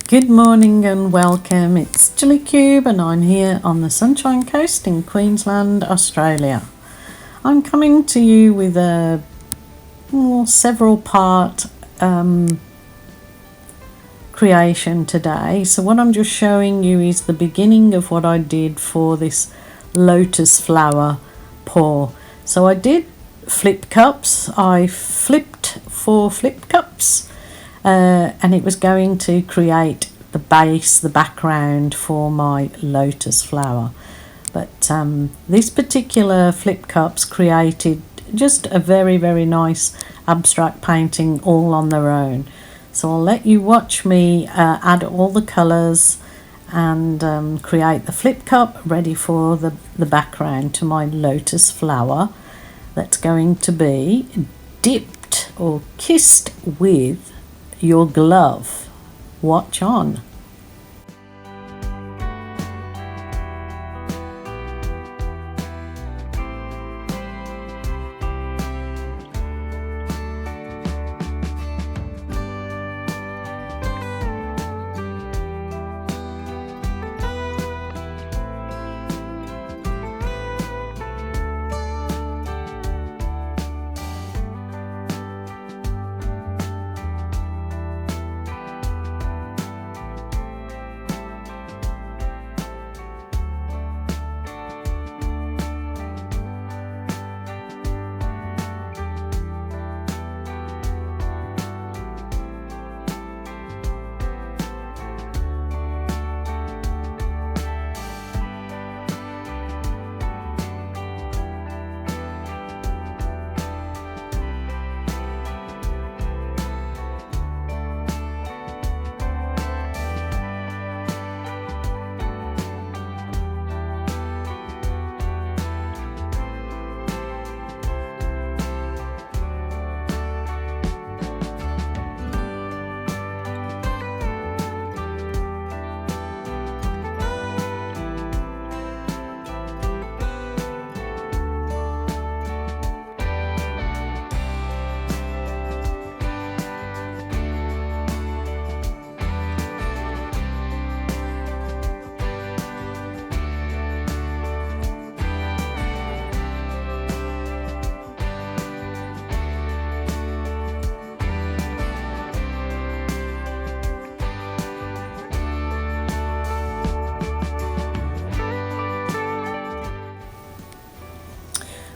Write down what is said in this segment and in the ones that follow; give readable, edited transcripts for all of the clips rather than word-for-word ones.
Good morning and welcome. It's Chilli Cube and I'm here on the Sunshine Coast in Queensland, Australia. I'm coming to you with a several part creation today. So what I'm just showing you is the beginning of what I did for this lotus flower pour. So I did flip cups. I flipped 4 flip cups. And it was going to create the base, the background for my lotus flower. But this particular flip cups created just a very, very nice abstract painting all on their own. So I'll let you watch me add all the colours and create the flip cup ready for the background to my lotus flower that's going to be dipped or kissed with your glove. Watch on.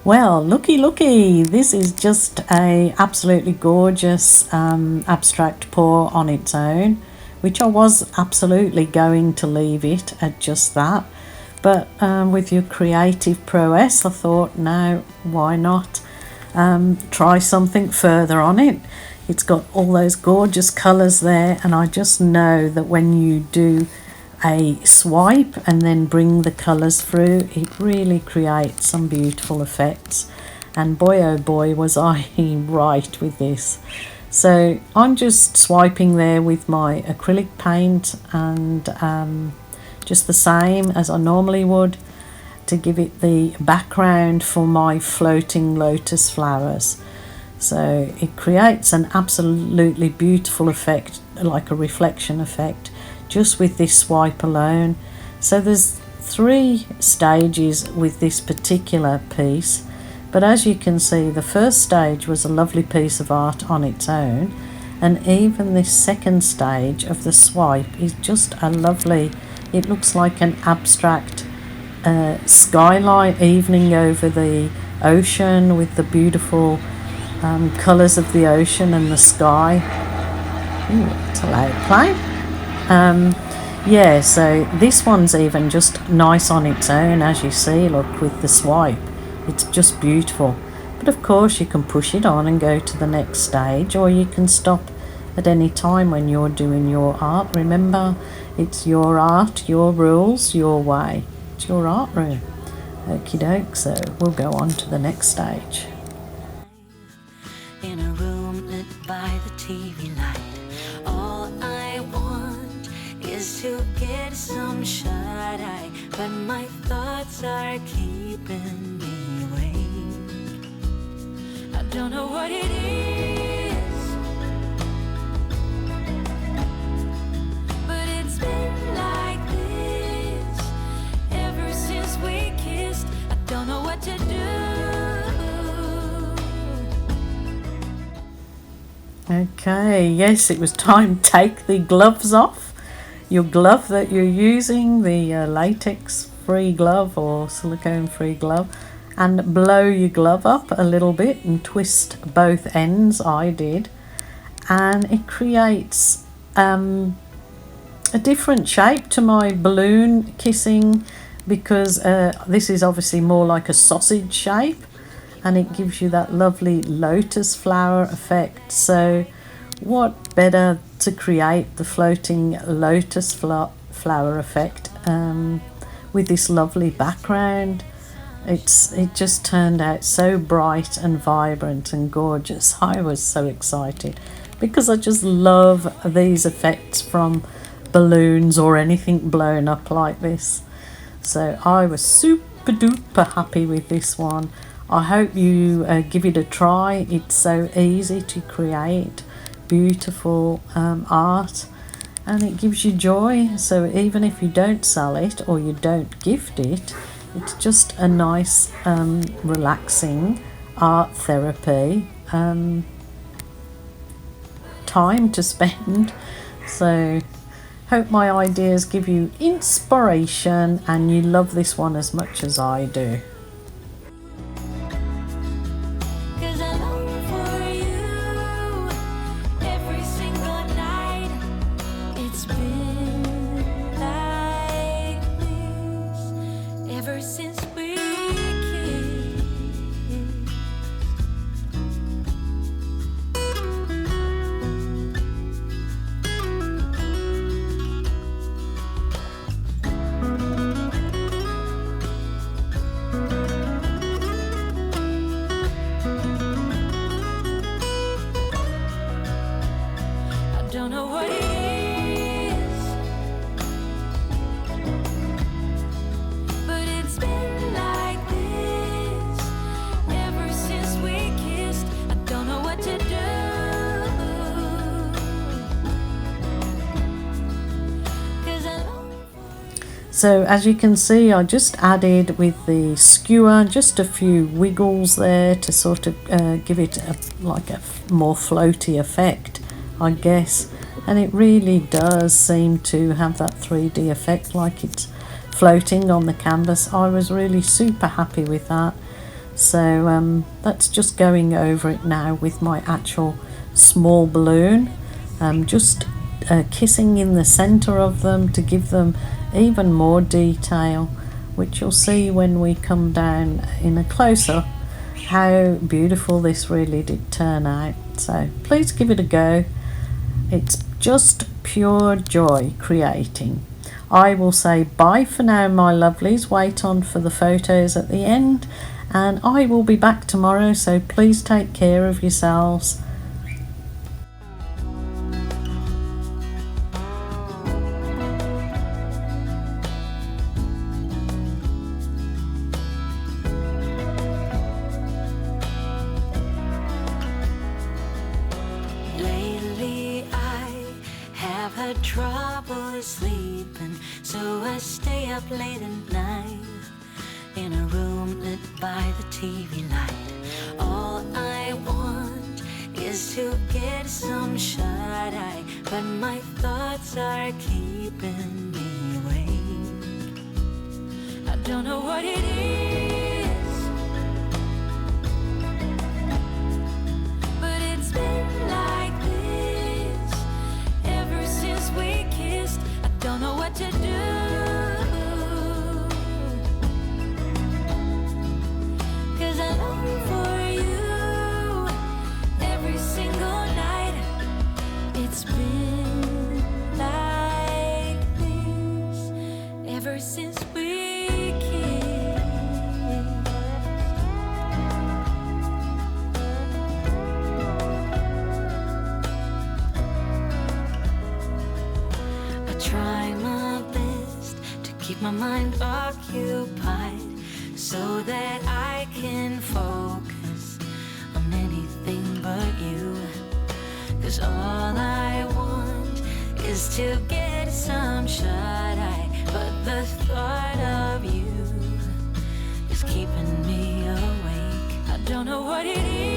Well, looky, this is just a absolutely gorgeous abstract pour on its own, which I was absolutely going to leave it at just that. But with your creative prowess, I thought, no, why not try something further on it. It's got all those gorgeous colours there, and I just know that when you do a swipe and then bring the colours through, it really creates some beautiful effects. And boy oh boy was I right with this. So I'm just swiping there with my acrylic paint and just the same as I normally would to give it the background for my floating lotus flowers. So it creates an absolutely beautiful effect, like a reflection effect, just with this swipe alone. So there's 3 stages with this particular piece, but as you can see, the first stage was a lovely piece of art on its own, and even this second stage of the swipe is just a lovely, it looks like an abstract skyline evening over the ocean with the beautiful colours of the ocean and the sky. Ooh, it's a loud plane. Yeah, so this one's even just nice on its own, as you see, look, with the swipe. It's just beautiful. But of course you can push it on and go to the next stage, or you can stop at any time when you're doing your art. Remember, it's your art, your rules, your way. It's your art room. Okie doke, so we'll go on to the next stage. In a room lit by the TV light, all I want is to get some shut-eye, but my thoughts are keeping me awake. I don't know what it is, but Okay, yes, it was time to take the gloves off. Your glove that you're using, the latex free glove or silicone free glove, and blow your glove up a little bit and twist both ends. I did, and it creates a different shape to my balloon kissing, because this is obviously more like a sausage shape, and it gives you that lovely lotus flower effect. So what better to create the floating lotus flower effect with this lovely background. It just turned out so bright and vibrant and gorgeous. I was so excited because I just love these effects from balloons or anything blown up like this. So I was super duper happy with this one. I hope you give it a try. It's so easy to create beautiful art, and it gives you joy. So even if you don't sell it or you don't gift it, it's just a nice relaxing art therapy time to spend. So hope my ideas give you inspiration and you love this one as much as I do. Don't know what it is, but it's been like this ever since we kissed. I don't know what to do. So as you can see, I just added with the skewer just a few wiggles there to sort of give it like a more floaty effect, I guess. And it really does seem to have that 3D effect, like it's floating on the canvas. I was really super happy with that. So that's just going over it now with my actual small balloon. Just kissing in the center of them to give them even more detail, which you'll see when we come down in a close-up how beautiful this really did turn out. So please give it a go. It's just pure joy creating. I will say bye for now, my lovelies. Wait on for the photos at the end, and I will be back tomorrow, so please take care of yourselves. Trouble sleeping, so I stay up late at night in a room lit by the TV light. All I want is to get some shut-eye, but my thoughts are keeping me awake. I don't know what it is, but it's been like this ever since we kissed. I don't know what to do, 'cause I long for you every single night. It's been like this ever since we kissed. I try my best to keep my mind occupied so that I can focus on anything but you. 'Cause all I want is to get some shut-eye, but the thought of you is keeping me awake. I don't know what it is,